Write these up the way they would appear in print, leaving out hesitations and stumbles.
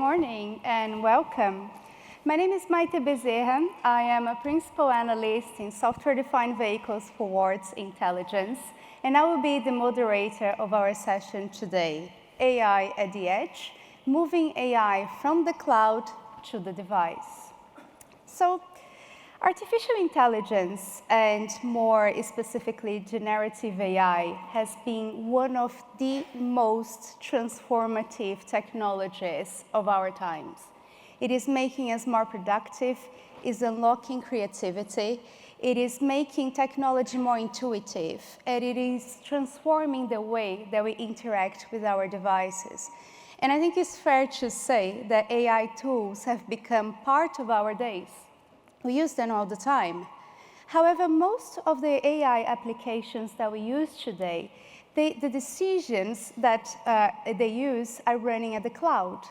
morning and welcome. My name is Maite Bezerra. I am a principal analyst in software-defined vehicles for Words Intelligence, and I will be the moderator of our session today, AI at the Edge, moving AI from the cloud to the device. So, artificial intelligence, and more specifically generative AI, has been one of the most transformative technologies of our times. It is making us more productive, is unlocking creativity, it is making technology more intuitive, and it is transforming the way that we interact with our devices. And I think it's fair to say that AI tools have become part of our days. We use them all the time. However, most of the AI applications that we use today, the decisions that they use are running at the cloud.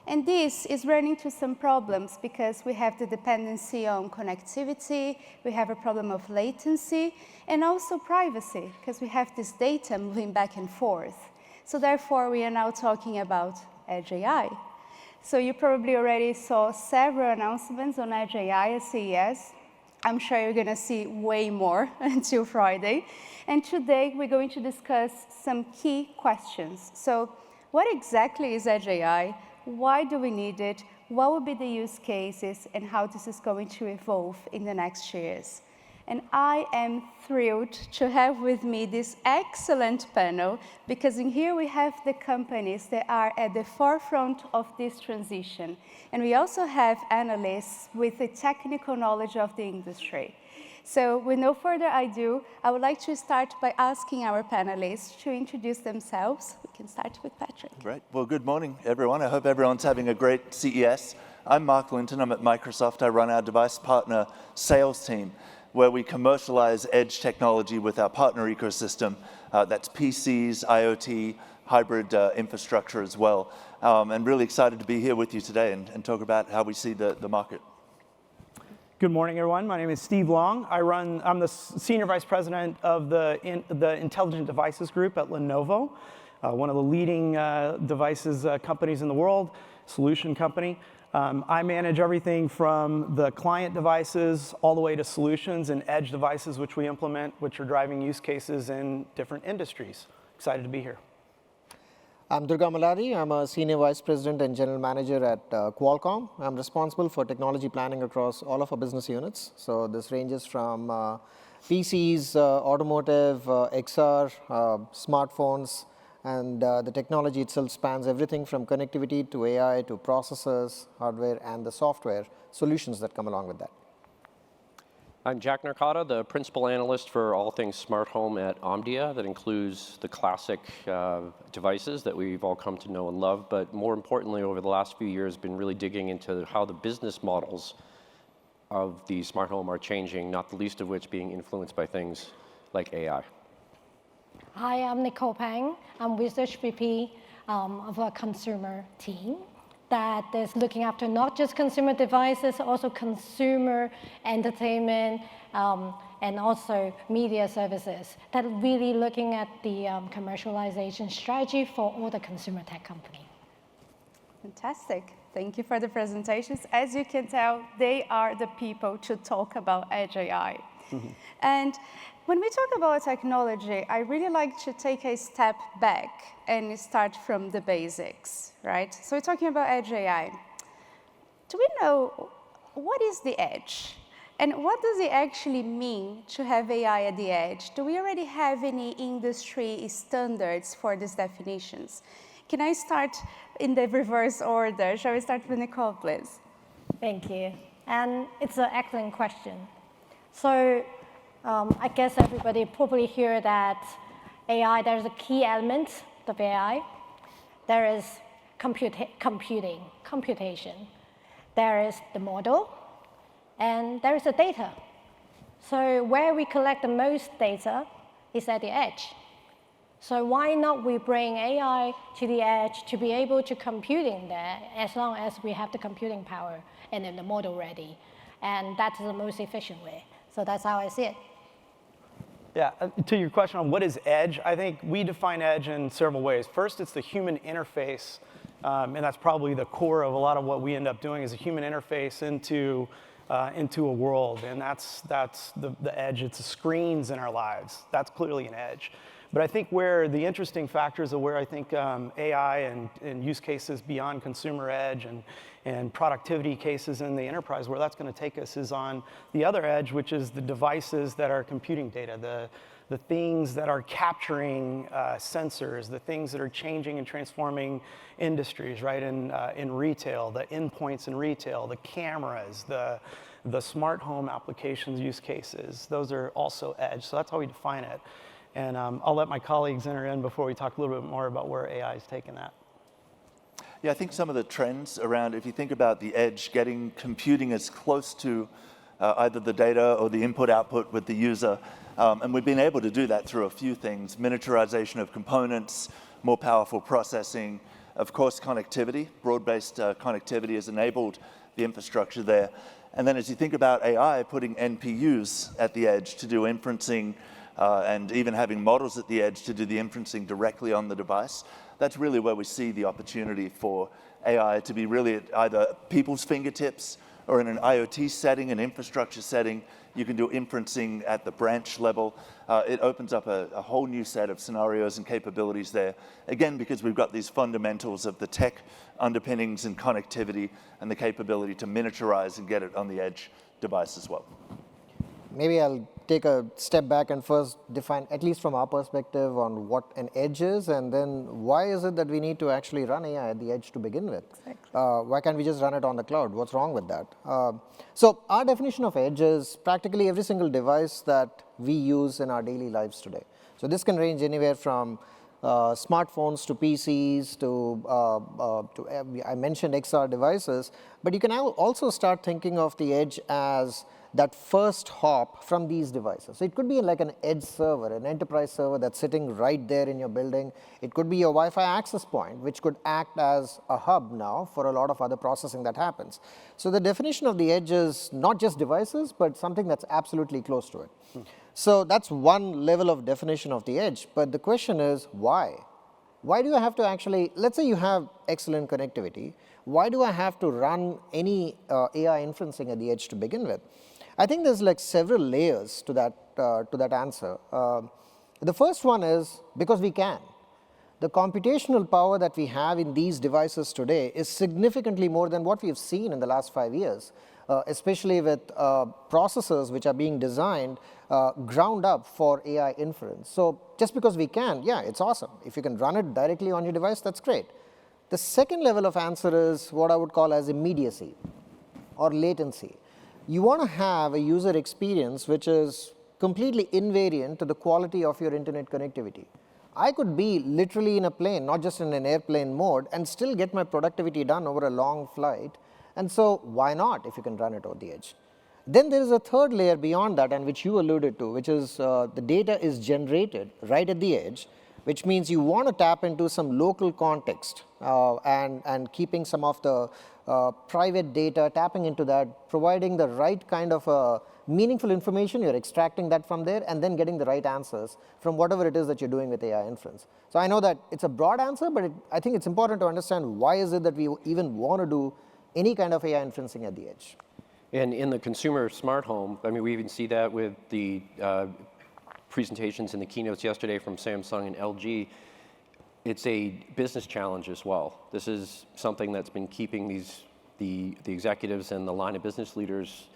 And this is running into some problems because we have the dependency on connectivity, we have a problem of latency, and also privacy, because we have this data moving back and forth. So therefore, we are now talking about Edge AI. So you probably already saw several announcements on Edge AI at CES. I'm sure you're going to see way more until Friday. And today, we're going to discuss some key questions. So what exactly is Edge AI? Why do we need it? What will be the use cases? And how this is going to evolve in the next years? And I am thrilled to have with me this excellent panel, because in here we have the companies that are at the forefront of this transition. And we also have analysts with the technical knowledge of the industry. So with no further ado, I would like to start by asking our panelists to introduce themselves. We can start with Patrick. Great. Well, good morning, everyone. I hope everyone's having a great CES. I'm Mark Linton. I'm at Microsoft. I run our device partner sales team, where we commercialize edge technology with our partner ecosystem. That's PCs, IoT, hybrid infrastructure as well. And really excited to be here with you today and talk about how we see the market. Good morning, everyone. My name is Steve Long. I'm the Senior Vice President of the Intelligent Devices Group at Lenovo, one of the leading devices companies in the world, solution company. I manage everything from the client devices all the way to solutions and edge devices, which we implement, which are driving use cases in different industries. Excited to be here. I'm Durga Malari. I'm a Senior Vice President and General Manager at Qualcomm. I'm responsible for technology planning across all of our business units. So this ranges from PCs, automotive, XR, smartphones, and the technology itself spans everything from connectivity to AI to processors, hardware, and the software solutions that come along with that. I'm Jack Narcata, the principal analyst for all things smart home at Omdia. That includes the classic devices that we've all come to know and love, but more importantly, over the last few years, been really digging into how the business models of the smart home are changing, not the least of which being influenced by things like AI. Hi, I'm Nicole Pang. I'm Research VP of a consumer team that is looking after not just consumer devices, also consumer entertainment, and also media services, that are really looking at the commercialization strategy for all the consumer tech company. Fantastic. Thank you for the presentations. As you can tell, they are the people to talk about Edge AI. And when we talk about technology, I really like to take a step back and start from the basics, right? So we're talking about Edge AI. Do we know what is the edge? And what does it actually mean to have AI at the edge? Do we already have any industry standards for these definitions? Can I start in the reverse order? Shall we start with Nicole, please? Thank you. And it's an excellent question. So I guess everybody probably hear that AI, there's a key element of AI. There is computation. There is the model, and there is the data. So where we collect the most data is at the edge. So why not we bring AI to the edge to be able to computing there, as long as we have the computing power and then the model ready. And that's the most efficient way. So that's how I see it. Yeah, to your question on what is edge, I think we define edge in several ways. First, it's the human interface And that's probably the core of a lot of what we end up doing is a human interface into a world. And that's the edge. It's the screens in our lives. That's clearly an edge. But I think where the interesting factors of where I think AI and use cases beyond consumer edge and productivity cases in the enterprise, where that's going to take us is on the other edge, which is the devices that are computing data, the things that are capturing sensors, the things that are changing and transforming industries, right? In retail, the endpoints in retail, the cameras, the smart home applications use cases. Those are also edge. So that's how we define it. And I'll let my colleagues enter in before we talk a little bit more about where AI is taking that. Yeah, I think some of the trends around, if you think about the edge, getting computing as close to either the data or the input-output with the user, and we've been able to do that through a few things: miniaturization of components, more powerful processing, of course connectivity. Broad-based connectivity has enabled the infrastructure there. And then as you think about AI, putting NPUs at the edge to do inferencing, and even having models at the edge to do the inferencing directly on the device, that's really where we see the opportunity for AI to be really at either people's fingertips or in an IoT setting, an infrastructure setting. You can do inferencing at the branch level. It opens up a whole new set of scenarios and capabilities there. Again, because we've got these fundamentals of the tech underpinnings and connectivity and the capability to miniaturize and get it on the edge device as well. Maybe I'll take a step back and first define, at least from our perspective, on what an edge is, and then why is it that we need to actually run AI at the edge to begin with? Exactly. Why can't we just run it on the cloud? What's wrong with that? So our definition of edge is practically every single device that we use in our daily lives today. So this can range anywhere from smartphones to PCs to I mentioned XR devices, but you can now also start thinking of the edge as that first hop from these devices. So it could be like an edge server, an enterprise server that's sitting right there in your building. It could be your Wi-Fi access point, which could act as a hub now for a lot of other processing that happens. So the definition of the edge is not just devices, but something that's absolutely close to it. So that's one level of definition of the edge. But the question is, why? Why do I have to actually, let's say you have excellent connectivity, why do I have to run any AI inferencing at the edge to begin with? I think there's like several layers to that answer. The first one is because we can. The computational power that we have in these devices today is significantly more than what we've seen in the last 5 years, especially with processors which are being designed ground up for AI inference. So just because we can, yeah, it's awesome. If you can run it directly on your device, that's great. The second level of answer is what I would call as immediacy or latency. You want to have a user experience which is completely invariant to the quality of your internet connectivity. I could be literally in a plane, not just in an airplane mode, and still get my productivity done over a long flight. And so why not if you can run it on the edge? Then there is a third layer beyond that, and which you alluded to, which is the data is generated right at the edge, which means you want to tap into some local context and keeping some of the private data, tapping into that, providing the right kind of meaningful information, you're extracting that from there, and then getting the right answers from whatever it is that you're doing with AI inference. So I know that it's a broad answer, but I think it's important to understand why is it that we even want to do any kind of AI inferencing at the edge. And in the consumer smart home, I mean, we even see that with the presentations in the keynotes yesterday from Samsung and LG. It's a business challenge as well. This is something that's been keeping the executives and the line of business leaders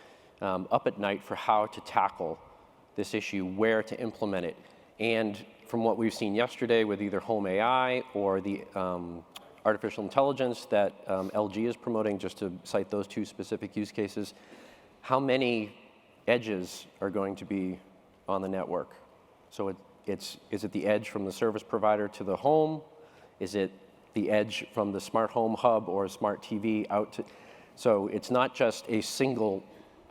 up at night for how to tackle this issue, where to implement it. And from what we've seen yesterday with either home AI or the artificial intelligence that LG is promoting, just to cite those two specific use cases, how many edges are going to be on the network? So is it the edge from the service provider to the home? Is it the edge from the smart home hub or a smart TV out to? So it's not just a single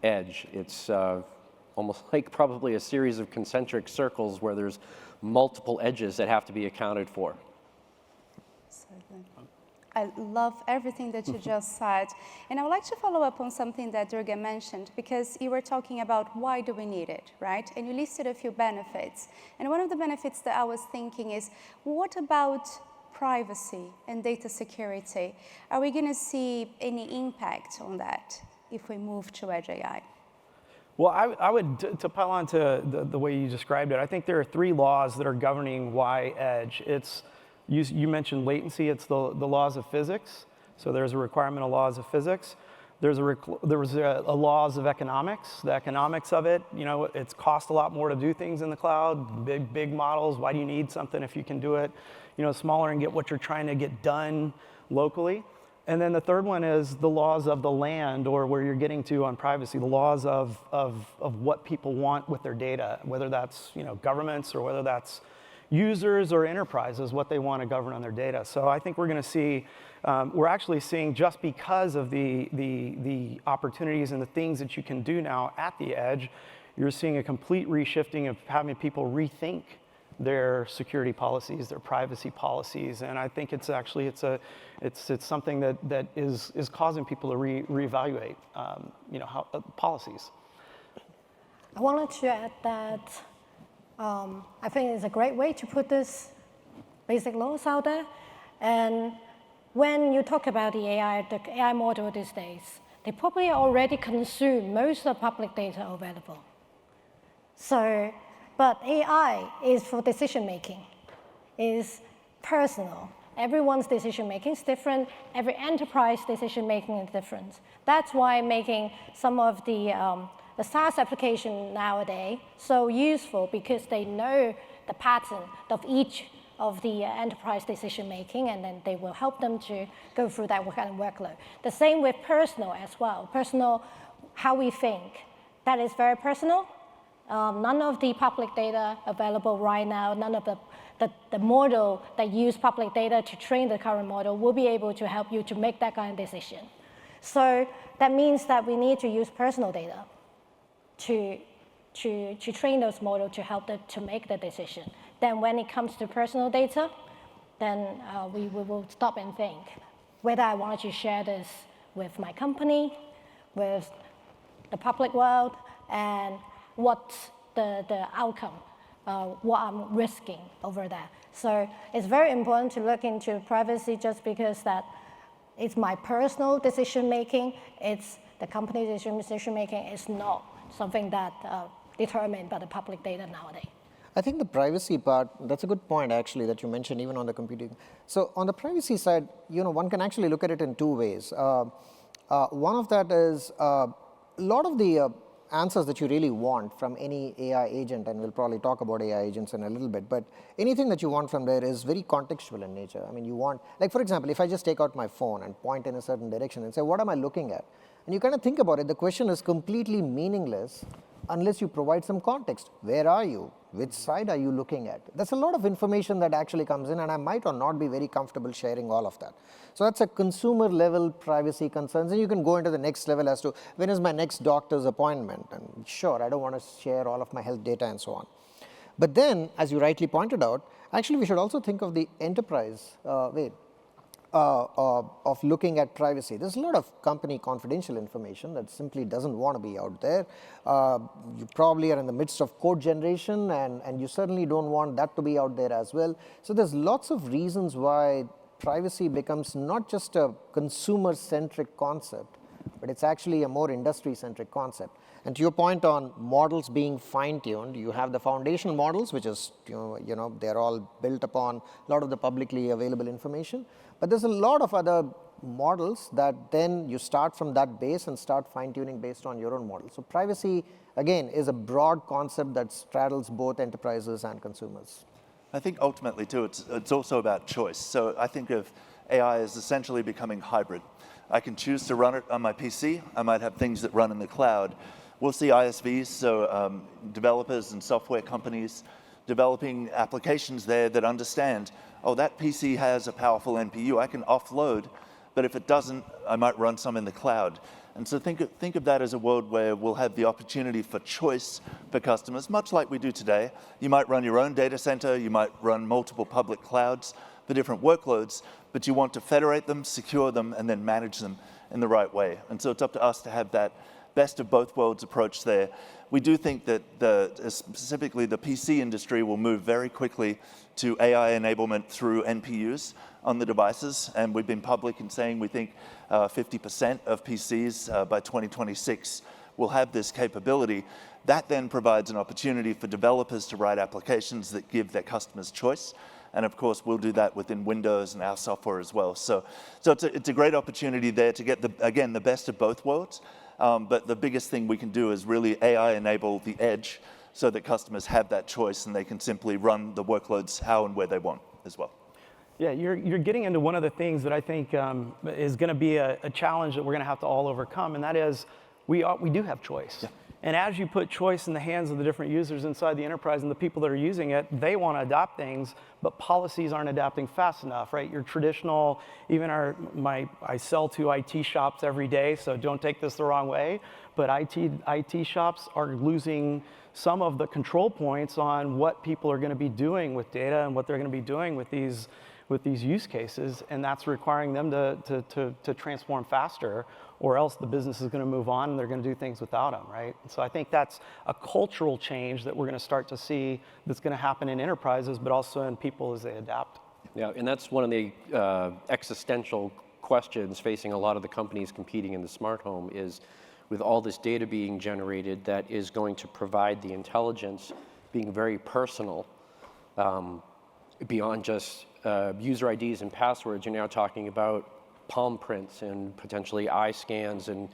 edge. It's almost like probably a series of concentric circles where there's multiple edges that have to be accounted for. I love everything that you just said. And I would like to follow up on something that Durga mentioned, because you were talking about why do we need it, right? And you listed a few benefits. And one of the benefits that I was thinking is, what about privacy and data security. Are we going to see any impact on that if we move to Edge AI? Well, I would, to pile on to the way you described it, I think there are 3 laws that are governing why edge. You mentioned latency, it's the laws of physics. So there's a requirement of laws of physics. There was a laws of economics. The economics of it, it's cost a lot more to do things in the cloud, big models. Why do you need something if you can do it, smaller and get what you're trying to get done locally? And then the third one is the laws of the land, or where you're getting to on privacy, the laws of what people want with their data, whether that's governments or whether that's users or enterprises, what they want to govern on their data. So I think we're going to see, we're actually seeing, just because of the opportunities and the things that you can do now at the edge, you're seeing a complete reshifting of having people rethink their security policies, their privacy policies, and I think it's actually it's something that is causing people to reevaluate policies. I wanted to add that I think it's a great way to put this basic laws out there. And when you talk about the AI model these days, they probably already consume most of the public data available. So, but AI is for decision making, is personal. Everyone's decision making is different. Every enterprise decision making is different. That's why making some of the SaaS application nowadays so useful, because they know the pattern of each of the enterprise decision making, and then they will help them to go through that kind of workload. The same with personal as well. Personal, how we think, that is very personal. None of the public data available right now, none of the model that use public data to train the current model will be able to help you to make that kind of decision. So that means that we need to use personal data to train those models to help them to make the decision. Then when it comes to personal data, then we will stop and think whether I wanted to share this with my company, with the public world, and what's the outcome, what I'm risking over that. So it's very important to look into privacy, just because that it's my personal decision making, it's the company's decision making, it's not something that determined by the public data nowadays. I think the privacy part, that's a good point actually that you mentioned, even on the computing. So on the privacy side, one can actually look at it in 2 ways. One of that is a lot of the answers that you really want from any AI agent, and we'll probably talk about AI agents in a little bit, but anything that you want from there is very contextual in nature. I mean, you want, like for example, if I just take out my phone and point in a certain direction and say, what am I looking at? And you kind of think about it, the question is completely meaningless unless you provide some context. Where are you? Which side are you looking at? There's a lot of information that actually comes in, and I might or not be very comfortable sharing all of that. So that's a consumer level privacy concerns, and you can go into the next level as to when is my next doctor's appointment, and sure, I don't want to share all of my health data and so on. But then, as you rightly pointed out, actually we should also think of the enterprise way of looking at privacy. There's a lot of company confidential information that simply doesn't want to be out there. You probably are in the midst of code generation, and you certainly don't want that to be out there as well. So there's lots of reasons why privacy becomes not just a consumer-centric concept, but it's actually a more industry-centric concept. And to your point on models being fine-tuned, you have the foundational models, which is, they're all built upon a lot of the publicly available information. But there's a lot of other models that then you start from that base and start fine-tuning based on your own model. So privacy, again, is a broad concept that straddles both enterprises and consumers. I think ultimately, too, it's also about choice. So I think of AI as essentially becoming hybrid. I can choose to run it on my PC. I might have things that run in the cloud. We'll see ISVs, so developers and software companies, developing applications there that understand, oh, that PC has a powerful NPU. I can offload, but if it doesn't, I might run some in the cloud. And so think of that as a world where we'll have the opportunity for choice for customers, much like we do today. You might run your own data center, you might run multiple public clouds for different workloads, but you want to federate them, secure them, and then manage them in the right way. And so it's up to us to have that best of both worlds approach there. We do think that specifically the PC industry will move very quickly to AI enablement through NPUs on the devices, and we've been public in saying we think 50% of PCs by 2026 will have this capability. That then provides an opportunity for developers to write applications that give their customers choice. And of course, we'll do that within Windows and our software as well. So it's a great opportunity there to get, again, the best of both worlds. But the biggest thing we can do is really AI enable the edge so that customers have that choice and they can simply run the workloads how and where they want as well. Yeah, you're getting into one of the things that I think is going to be a challenge that we're going to have to all overcome, and that is we do have choice. Yeah. And as you put choice in the hands of the different users inside the enterprise and the people that are using it, they want to adopt things, but policies aren't adapting fast enough, right? Your traditional, even I sell to IT shops every day, so don't take this the wrong way, but IT shops are losing some of the control points on what people are going to be doing with data and what they're going to be doing with these use cases, and that's requiring them to transform faster, or else the business is going to move on and they're going to do things without them, right? And so I think that's a cultural change that we're going to start to see that's going to happen in enterprises, but also in people as they adapt. Yeah, and that's one of the existential questions facing a lot of the companies competing in the smart home is, with all this data being generated that is going to provide the intelligence being very personal, beyond just user IDs and passwords, you're now talking about palm prints and potentially eye scans and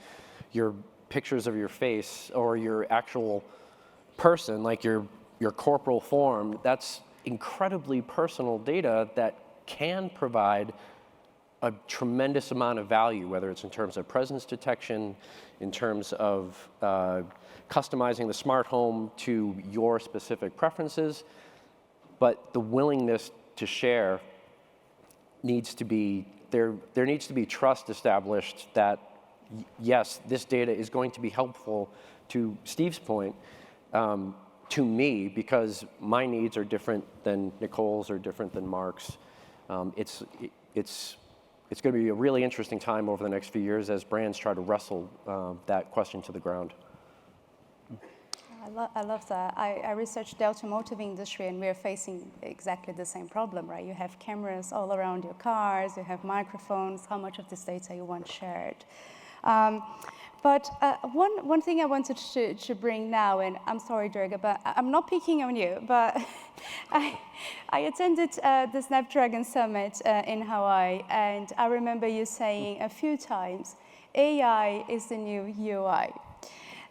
your pictures of your face or your actual person, like your corporal form. That's incredibly personal data that can provide a tremendous amount of value, whether it's in terms of presence detection, in terms of customizing the smart home to your specific preferences. But the willingness to share needs to be, there needs to be trust established that, yes, this data is going to be helpful, to Steve's point, to me, because my needs are different than Nicole's or different than Mark's. It's going to be a really interesting time over the next few years as brands try to wrestle that question to the ground. I love that. I researched the automotive industry, and we're facing exactly the same problem, right? You have cameras all around your cars, you have microphones, how much of this data you want shared. But one thing I wanted to bring now, and I'm sorry, Durga, but I'm not picking on you, but I attended the Snapdragon Summit in Hawaii, and I remember you saying a few times, AI is the new UI.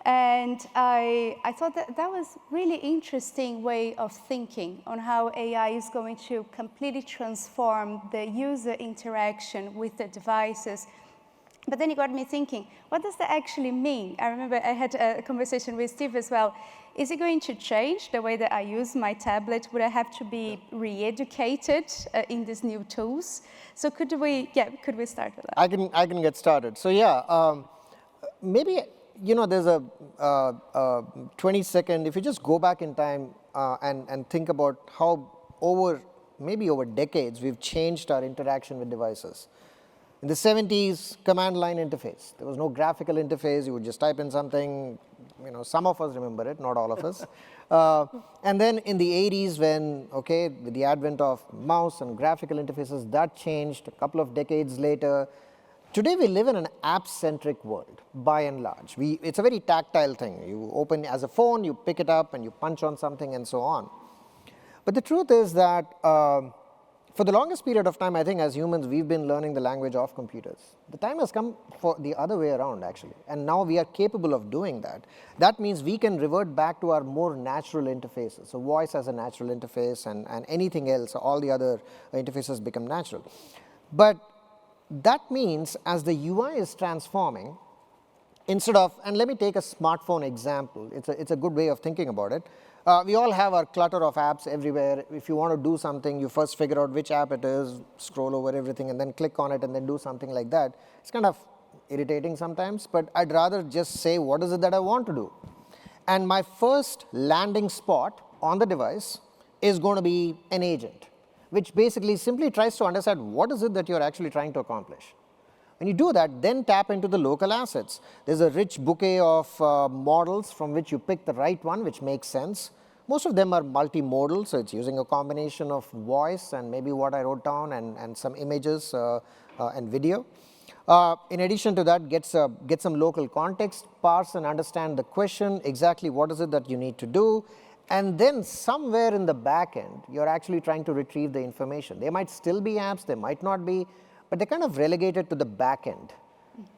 And I thought that was really interesting way of thinking on how AI is going to completely transform the user interaction with the devices. But then it got me thinking, what does that actually mean? I remember I had a conversation with Steve as well. Is it going to change the way that I use my tablet? Would I have to be re-educated in these new tools? So could we start with that? I can get started. So yeah, maybe, there's a 20-second, if you just go back in time and think about how maybe over decades, we've changed our interaction with devices. In the 70s, command line interface. There was no graphical interface. You would just type in something. Some of us remember it, not all of us. And then in the 80s, with the advent of mouse and graphical interfaces, that changed a couple of decades later. Today, we live in an app-centric world, by and large. It's a very tactile thing. You open as a phone, you pick it up, and you punch on something, and so on. But the truth is that for the longest period of time, I think as humans, we've been learning the language of computers. The time has come for the other way around, actually. And now we are capable of doing that. That means we can revert back to our more natural interfaces. So voice as a natural interface, and anything else, all the other interfaces become natural. But that means as the UI is transforming, instead of, and let me take a smartphone example. It's a good way of thinking about it. We all have our clutter of apps everywhere. If you want to do something, you first figure out which app it is, scroll over everything, and then click on it, and then do something like that. It's kind of irritating sometimes, but I'd rather just say, what is it that I want to do? And my first landing spot on the device is going to be an agent, which basically simply tries to understand what is it that you're actually trying to accomplish. When you do that, then tap into the local assets. There's a rich bouquet of models from which you pick the right one, which makes sense. Most of them are multimodal, so it's using a combination of voice and maybe what I wrote down and some images and video. In addition to that, get some local context, parse and understand the question, exactly what is it that you need to do, and then somewhere in the back end, you're actually trying to retrieve the information. There might still be apps, there might not be, but they're kind of relegated to the back end.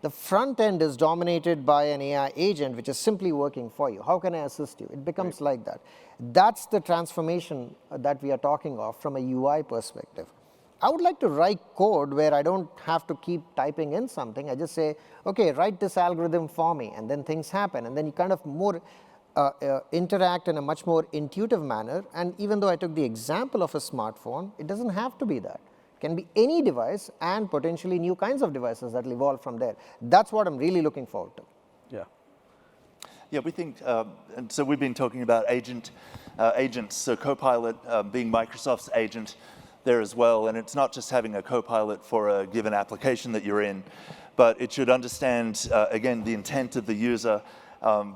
The front end is dominated by an AI agent, which is simply working for you. How can I assist you? It becomes like that. That's the transformation that we are talking of from a UI perspective. I would like to write code where I don't have to keep typing in something. I just say, OK, write this algorithm for me, and then things happen. And then you kind of more interact in a much more intuitive manner. And even though I took the example of a smartphone, it doesn't have to be that. It can be any device and potentially new kinds of devices that will evolve from there. That's what I'm really looking forward to. Yeah. Yeah, we think, and so we've been talking about agents, so Copilot being Microsoft's agent there as well, and it's not just having a Copilot for a given application that you're in, but it should understand, again, the intent of the user,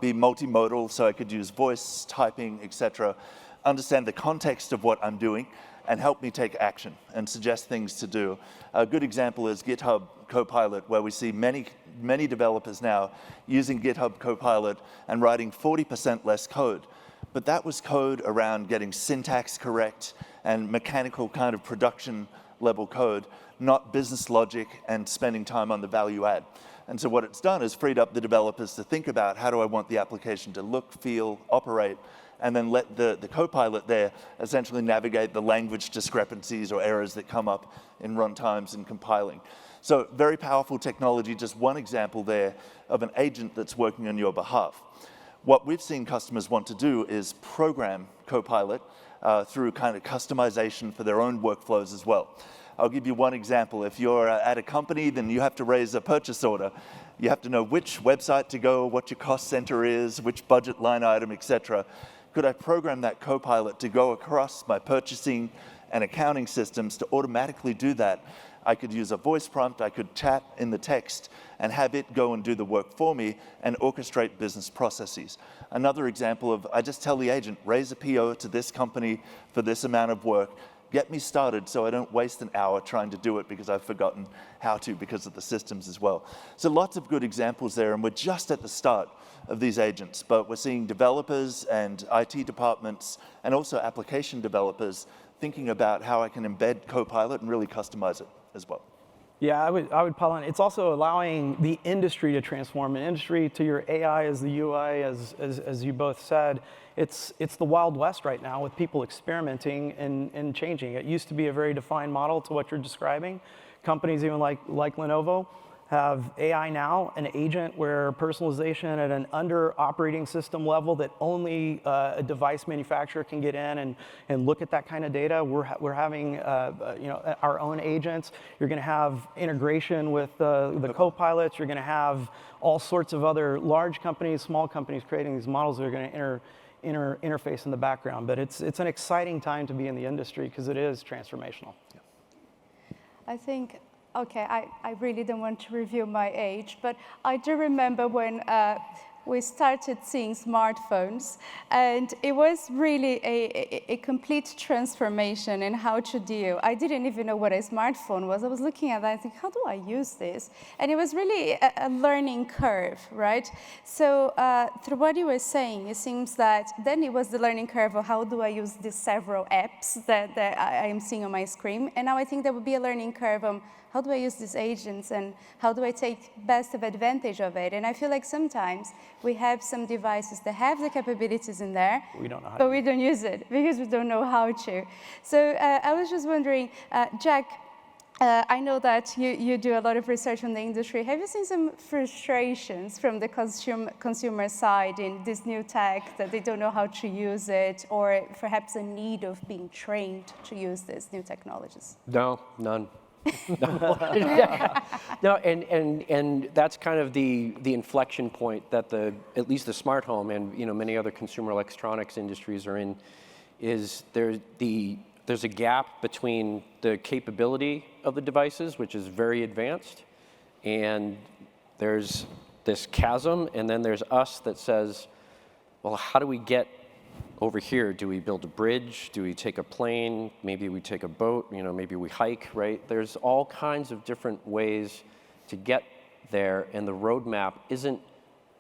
be multimodal, so I could use voice, typing, etc., understand the context of what I'm doing, and help me take action and suggest things to do. A good example is GitHub Copilot, where we see many developers now using GitHub Copilot and writing 40% less code. But that was code around getting syntax correct and mechanical kind of production level code, not business logic and spending time on the value add. And so what it's done is freed up the developers to think about how do I want the application to look, feel, operate, and then let the Copilot there essentially navigate the language discrepancies or errors that come up in runtimes and compiling. So very powerful technology, just one example there of an agent that's working on your behalf. What we've seen customers want to do is program Copilot through kind of customization for their own workflows as well. I'll give you one example. If you're at a company, then you have to raise a purchase order. You have to know which website to go, what your cost center is, which budget line item, etc. Could I program that Copilot to go across my purchasing and accounting systems to automatically do that? I could use a voice prompt, I could chat in the text and have it go and do the work for me and orchestrate business processes. Another example of, I just tell the agent, raise a PO to this company for this amount of work, get me started so I don't waste an hour trying to do it because I've forgotten how to because of the systems as well. So lots of good examples there, and we're just at the start of these agents, but we're seeing developers and IT departments and also application developers thinking about how I can embed Copilot and really customize it as well. Yeah, I would pile on. It's also allowing the industry to transform. An industry, to your AI as the UI, as you both said, it's the Wild West right now with people experimenting and changing. It used to be a very defined model to what you're describing. Companies even like Lenovo have AI now, an agent where personalization at an under operating system level that only a device manufacturer can get in and look at that kind of data. We're having our own agents. You're going to have integration with the co-pilots. You're going to have all sorts of other large companies, small companies creating these models that are going to interface in the background. But it's an exciting time to be in the industry because it is transformational. Yeah. I think, okay, I really don't want to reveal my age, but I do remember when we started seeing smartphones, and it was really a complete transformation in how to deal. I didn't even know what a smartphone was. I was looking at that and thinking, how do I use this? And it was really a learning curve, right? So through what you were saying, it seems that then it was the learning curve of how do I use these several apps that I am seeing on my screen. And now I think there would be a learning curve on how do I use these agents and how do I take best of advantage of it? And I feel like sometimes we have some devices that have the capabilities in there, but we don't use it because we don't know how to. So I was just wondering, Jack, I know that you do a lot of research on the industry. Have you seen some frustrations from the consumer side in this new tech that they don't know how to use it, or perhaps a need of being trained to use these new technologies? No, none. No, and that's kind of the inflection point that at least the smart home and many other consumer electronics industries are in, is there's a gap between the capability of the devices, which is very advanced, And there's this chasm, and then there's us that says, well, how do we get over here? Do we build a bridge? Do we take a plane? Maybe we take a boat, maybe we hike, right? There's all kinds of different ways to get there, and the roadmap isn't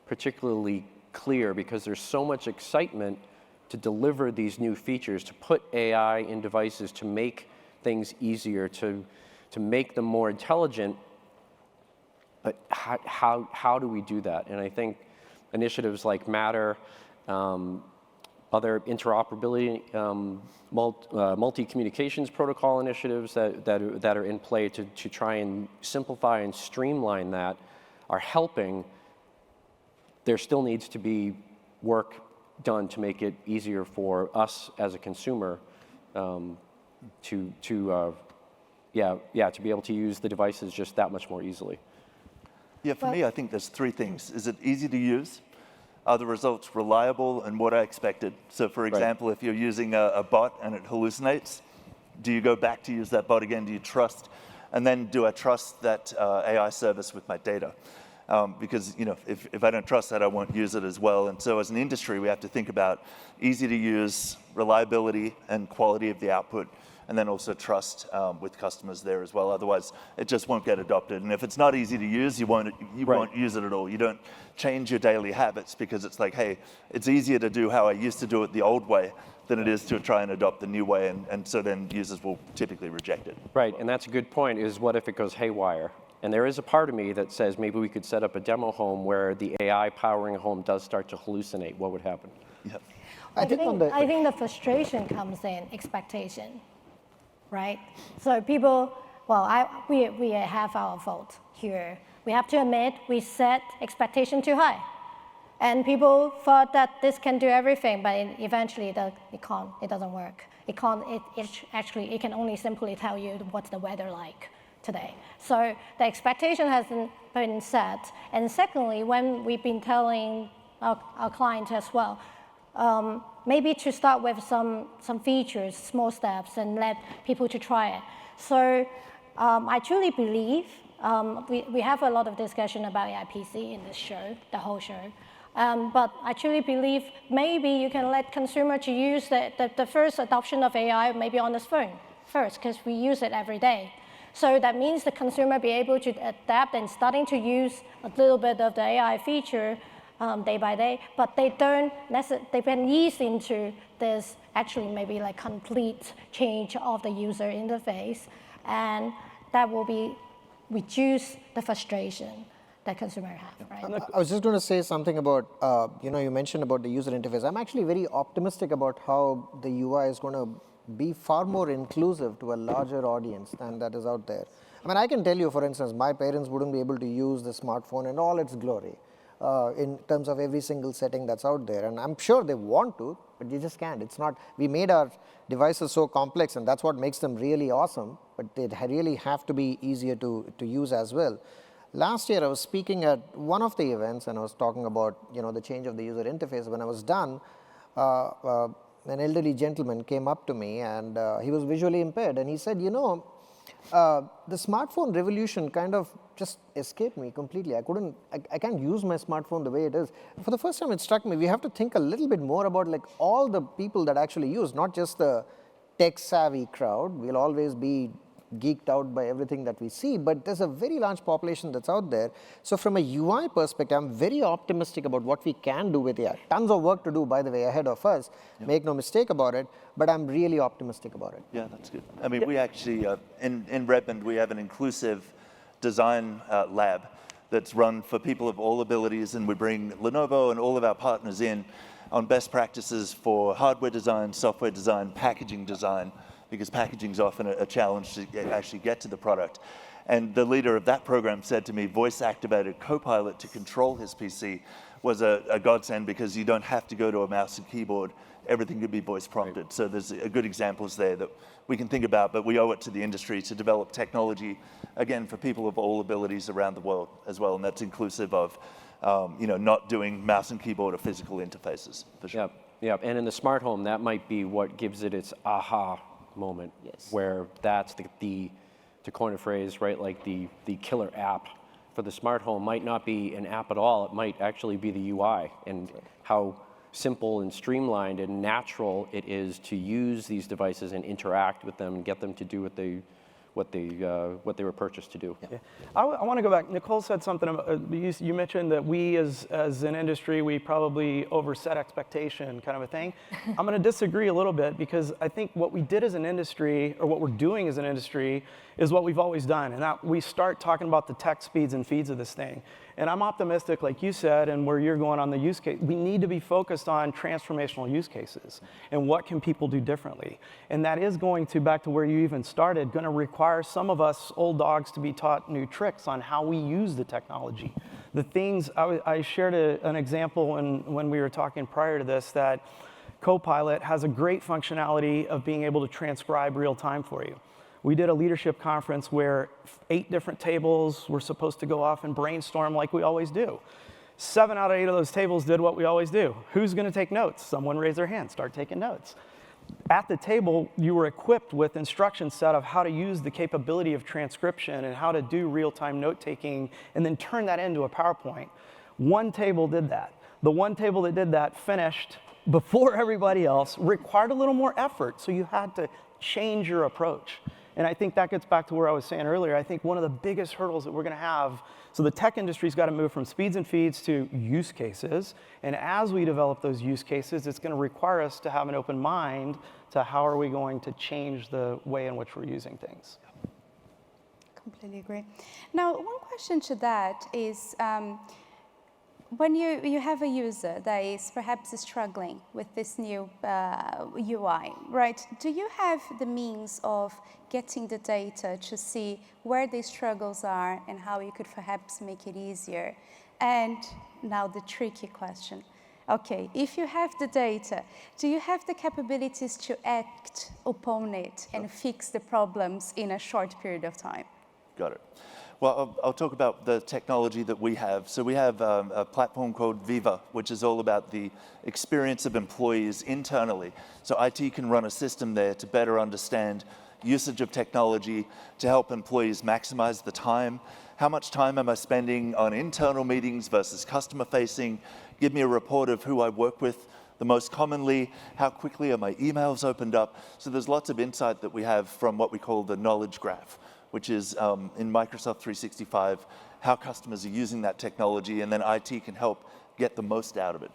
particularly clear because there's so much excitement to deliver these new features, to put AI in devices, to make things easier, to make them more intelligent. But how do we do that? And I think initiatives like Matter, other interoperability, multi-communications protocol initiatives that are in play to try and simplify and streamline that are helping. There still needs to be work done to make it easier for us as a consumer to be able to use the devices just that much more easily. Yeah, for me, I think there's three things. Is it easy to use? Are the results reliable and what I expected? So for example, if you're using a bot and it hallucinates, do you go back to use that bot again? Do you trust? And then do I trust that AI service with my data? Because if I don't trust that, I won't use it as well. And so as an industry, we have to think about easy to use, reliability and quality of the output, and then also trust with customers there as well. Otherwise, it just won't get adopted. And if it's not easy to use, you won't use it at all. You don't change your daily habits because it's like, hey, it's easier to do how I used to do it the old way than it is to try and adopt the new way. And so then users will typically reject it. Right, and that's a good point, is what if it goes haywire? And there is a part of me that says maybe we could set up a demo home where the AI powering a home does start to hallucinate. What would happen? Yeah. I think the frustration comes in expectation, right? So people, we have our fault here. We have to admit we set expectation too high. And people thought that this can do everything, but eventually it can't. It doesn't work. It can't. It can only simply tell you what's the weather like today. So the expectation hasn't been set. And secondly, when we've been telling our clients as well, maybe to start with some features, small steps, and let people to try it. So I truly believe, we have a lot of discussion about AI PC in this show, the whole show. But I truly believe maybe you can let consumer to use the first adoption of AI maybe on his phone first, because we use it every day. So that means the consumer be able to adapt and starting to use a little bit of the AI feature day by day, but they don't necessarily, they've been eased into this actually maybe like complete change of the user interface, and that will reduce the frustration that consumer have, right? I was just going to say something about, you mentioned about the user interface. I'm actually very optimistic about how the UI is going to be far more inclusive to a larger audience than that is out there. I mean, I can tell you, for instance, my parents wouldn't be able to use the smartphone in all its glory in terms of every single setting that's out there. And I'm sure they want to, but you just can't. It's not, we made our devices so complex, and that's what makes them really awesome, but they really have to be easier to use as well. Last year, I was speaking at one of the events, and I was talking about the change of the user interface. When I was done, an elderly gentleman came up to me, and he was visually impaired, and he said, the smartphone revolution kind of just escaped me completely. I can't use my smartphone the way it is. For the first time, it struck me, we have to think a little bit more about like all the people that actually use, not just the tech-savvy crowd. We'll always be geeked out by everything that we see, but there's a very large population that's out there. So from a UI perspective, I'm very optimistic about what we can do with AI. Tons of work to do, by the way, ahead of us. Yep. Make no mistake about it, but I'm really optimistic about it. Yeah, that's good. I mean, we actually, in Redmond, we have an inclusive design lab that's run for people of all abilities, and we bring Lenovo and all of our partners in on best practices for hardware design, software design, packaging design, because packaging is often a challenge to actually get to the product. And the leader of that program said to me, voice-activated Copilot to control his PC was a godsend, because you don't have to go to a mouse and keyboard. Everything could be voice prompted. Right. So there's good examples there that we can think about, but we owe it to the industry to develop technology, again, for people of all abilities around the world as well, and that's inclusive of not doing mouse and keyboard or physical interfaces, for sure. Yeah, and in the smart home, that might be what gives it its aha moment. Yes. Where that's the to coin a phrase, right, like the killer app for the smart home might not be an app at all. It might actually be the UI and how simple and streamlined and natural it is to use these devices and interact with them and get them to do what they were purchased to do. Yeah. I want to go back. Nicole said something about, you mentioned that we as an industry, we probably overset expectation kind of a thing. I'm going to disagree a little bit because I think what we did as an industry, or what we're doing as an industry, is what we've always done. And that we start talking about the tech speeds and feeds of this thing. And I'm optimistic, like you said, and where you're going on the use case, we need to be focused on transformational use cases and what can people do differently. And that is going to, back to where you even started, going to require some of us old dogs to be taught new tricks on how we use the technology. The things, I shared an example when we were talking prior to this, that Copilot has a great functionality of being able to transcribe real time for you. We did a leadership conference where 8 different tables were supposed to go off and brainstorm like we always do. 7 out of 8 of those tables did what we always do. Who's going to take notes? Someone raise their hand, start taking notes. At the table, you were equipped with instruction set of how to use the capability of transcription and how to do real-time note-taking and then turn that into a PowerPoint. One table did that. The one table that did that finished before everybody else, required a little more effort, so you had to change your approach. And I think that gets back to where I was saying earlier. I think one of the biggest hurdles that we're going to have, so the tech industry's got to move from speeds and feeds to use cases. And as we develop those use cases, it's going to require us to have an open mind to how are we going to change the way in which we're using things. Completely agree. Now, one question to that is, when you have a user that is perhaps struggling with this new UI, right? Do you have the means of getting the data to see where the struggles are and how you could perhaps make it easier? And now the tricky question. Okay, if you have the data, do you have the capabilities to act upon it and fix the problems in a short period of time? Got it. Well, I'll talk about the technology that we have. So we have a platform called Viva, which is all about the experience of employees internally. So IT can run a system there to better understand usage of technology to help employees maximize the time. How much time am I spending on internal meetings versus customer-facing? Give me a report of who I work with the most commonly. How quickly are my emails opened up? So there's lots of insight that we have from what we call the knowledge graph, which is in Microsoft 365, how customers are using that technology, and then IT can help get the most out of it.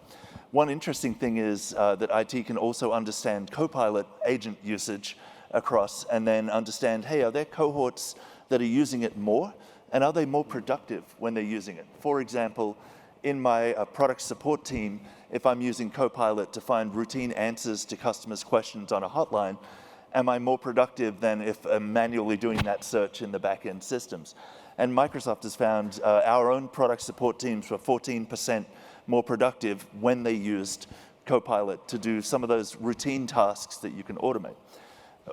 One interesting thing is that IT can also understand Copilot agent usage across, and then understand, hey, are there cohorts that are using it more, and are they more productive when they're using it? For example, in my product support team, if I'm using Copilot to find routine answers to customers' questions on a hotline, am I more productive than if I'm manually doing that search in the back-end systems? And Microsoft has found our own product support teams were 14% more productive when they used Copilot to do some of those routine tasks that you can automate.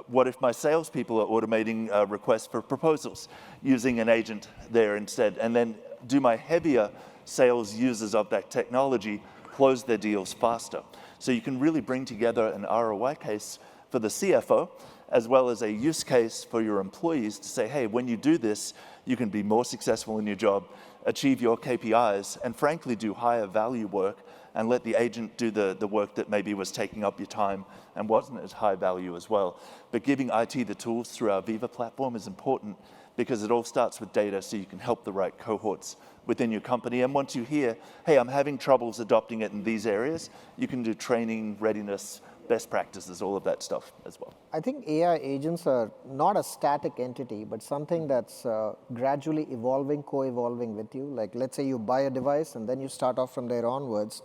What if my salespeople are automating requests for proposals using an agent there instead? And then do my heavier sales users of that technology close their deals faster? So you can really bring together an ROI case for the CFO, as well as a use case for your employees to say, hey, when you do this, you can be more successful in your job, achieve your KPIs, and frankly do higher value work, and let the agent do the work that maybe was taking up your time and wasn't as high value as well. But giving IT the tools through our Viva platform is important because it all starts with data, so you can help the right cohorts within your company. And once you hear, hey, I'm having troubles adopting it in these areas, you can do training, readiness, best practices, all of that stuff as well. I think AI agents are not a static entity, but something that's gradually evolving, co-evolving with you. Like, let's say you buy a device and then you start off from there onwards.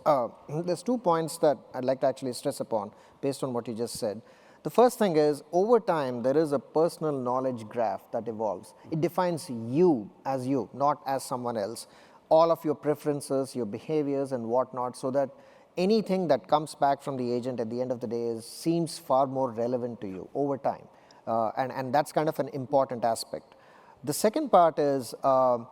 There's 2 points that I'd like to actually stress upon based on what you just said. The first thing is, over time, there is a personal knowledge graph that evolves. It defines you, not as someone else. All of your preferences, your behaviors and whatnot, so that anything that comes back from the agent at the end of the day seems far more relevant to you over time. And that's kind of an important aspect. The second part is the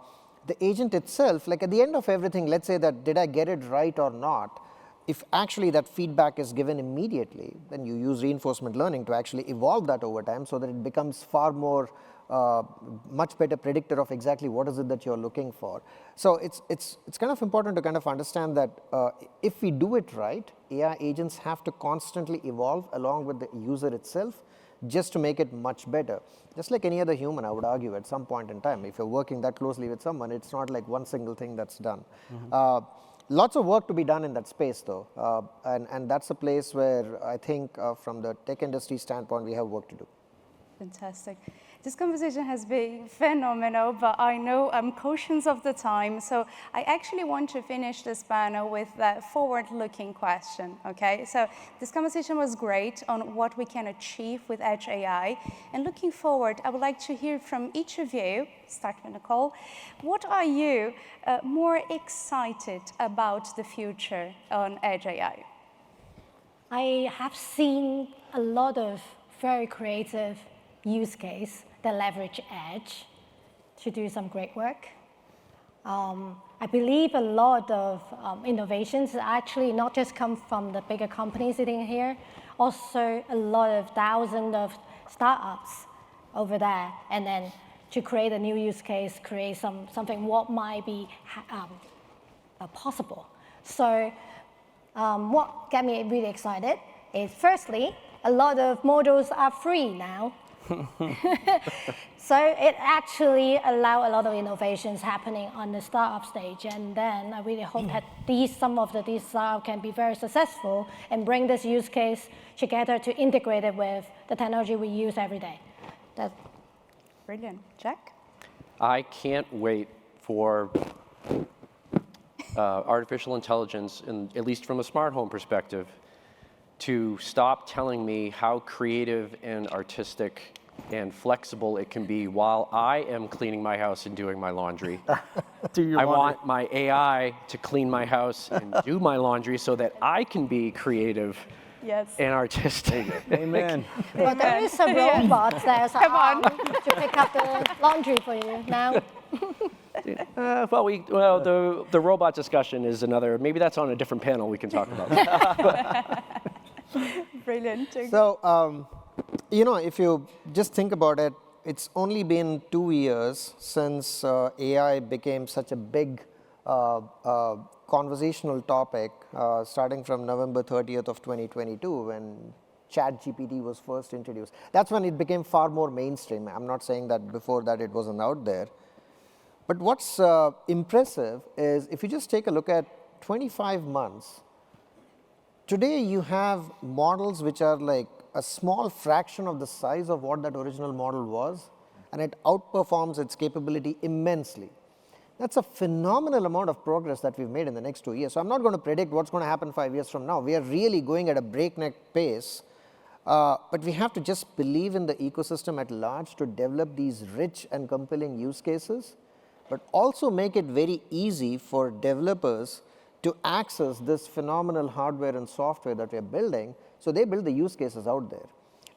agent itself, like at the end of everything, let's say that did I get it right or not, if actually that feedback is given immediately, then you use reinforcement learning to actually evolve that over time so that it becomes far more much better predictor of exactly what is it that you're looking for. So it's kind of important to kind of understand that if we do it right, AI agents have to constantly evolve along with the user itself just to make it much better. Just like any other human, I would argue, at some point in time. If you're working that closely with someone, it's not like one single thing that's done. Lots of work to be done in that space, though. And that's a place where I think from the tech industry standpoint, we have work to do. Fantastic. This conversation has been phenomenal, but I know I'm cautious of the time, so I actually want to finish this panel with a forward-looking question, okay? So this conversation was great on what we can achieve with Edge AI, and looking forward, I would like to hear from each of you, start with Nicole, what are you more excited about the future on Edge AI? I have seen a lot of very creative use case that leverage Edge to do some great work. I believe a lot of innovations actually not just come from the bigger companies sitting here, also a lot of thousands of startups over there, and then to create a new use case, create something what might be possible. So what got me really excited is firstly, a lot of models are free now. So it actually allows a lot of innovations happening on the startup stage, and then I really hope that some of these startups can be very successful and bring this use case together to integrate it with the technology we use every day. That's brilliant. Jack? I can't wait for artificial intelligence, at least from a smart home perspective, to stop telling me how creative and artistic and flexible it can be while I am cleaning my house and doing my laundry. I want my AI to clean my house and do my laundry so that I can be creative and artistic. Amen. But there is a robot that's to pick up the laundry for you now. The robot discussion is another, maybe that's on a different panel we can talk about. Brilliant. So, if you just think about it, it's only been 2 years since AI became such a big conversational topic, starting from November 30th of 2022 when ChatGPT was first introduced. That's when it became far more mainstream. I'm not saying that before that it wasn't out there. But what's impressive is if you just take a look at 25 months, today you have models which are like a small fraction of the size of what that original model was, and it outperforms its capability immensely. That's a phenomenal amount of progress that we've made in the next 2 years. So I'm not going to predict what's going to happen 5 years from now. We are really going at a breakneck pace, but we have to just believe in the ecosystem at large to develop these rich and compelling use cases, but also make it very easy for developers to access this phenomenal hardware and software that we're building, so they build the use cases out there.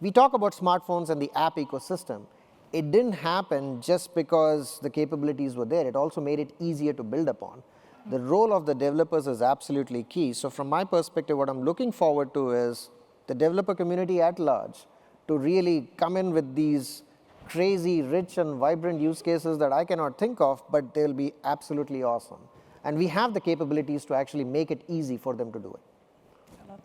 We talk about smartphones and the app ecosystem. It didn't happen just because the capabilities were there. It also made it easier to build upon. The role of the developers is absolutely key. So from my perspective, what I'm looking forward to is the developer community at large to really come in with these crazy, rich, and vibrant use cases that I cannot think of, but they'll be absolutely awesome. And we have the capabilities to actually make it easy for them to do it.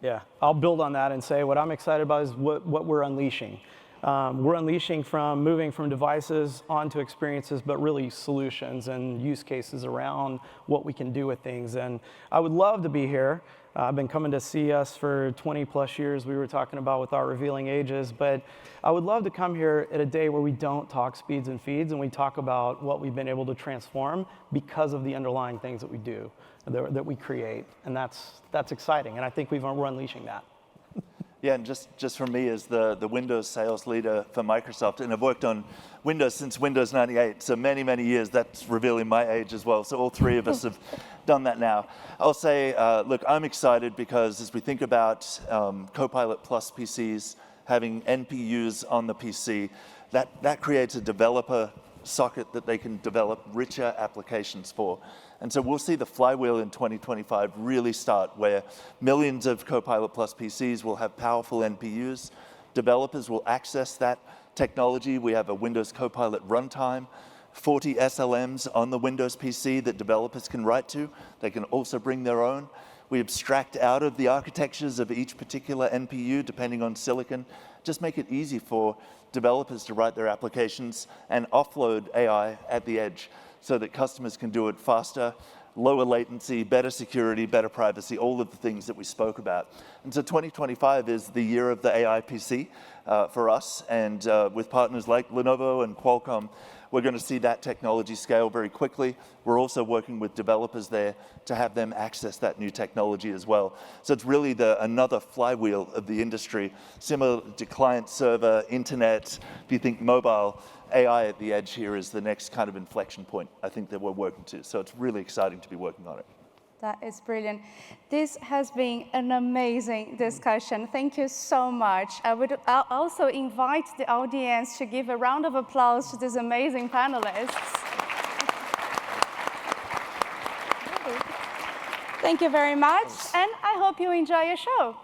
Yeah, I'll build on that and say what I'm excited about is what we're unleashing. We're unleashing from moving from devices onto experiences, but really solutions and use cases around what we can do with things. And I would love to be here. I've been coming to CES for 20 plus years, we were talking about with our revealing ages, but I would love to come here at a day where we don't talk speeds and feeds and we talk about what we've been able to transform because of the underlying things that we do, that we create. And that's exciting, and I think we're unleashing that. Yeah, and just for me as the Windows sales leader for Microsoft, and I've worked on Windows since Windows 98, so many, many years. That's revealing my age as well. So all three of us have done that now. I'll say, look, I'm excited because as we think about Copilot Plus PCs, having NPUs on the PC, that creates a developer socket that they can develop richer applications for. And so we'll see the flywheel in 2025 really start, where millions of Copilot Plus PCs will have powerful NPUs. Developers will access that technology. We have a Windows Copilot runtime, 40 SLMs on the Windows PC that developers can write to. They can also bring their own. We abstract out of the architectures of each particular NPU, depending on silicon. Just make it easy for developers to write their applications and offload AI at the edge so that customers can do it faster, lower latency, better security, better privacy, all of the things that we spoke about. And so 2025 is the year of the AI PC for us, and with partners like Lenovo and Qualcomm, we're going to see that technology scale very quickly. We're also working with developers there to have them access that new technology as well. So it's really another flywheel of the industry, similar to client server, internet. If you think mobile, AI at the edge here is the next kind of inflection point I think that we're working to. So it's really exciting to be working on it. That is brilliant. This has been an amazing discussion. Thank you so much. I would also invite the audience to give a round of applause to these amazing panelists. Thank you very much, and I hope you enjoy your show.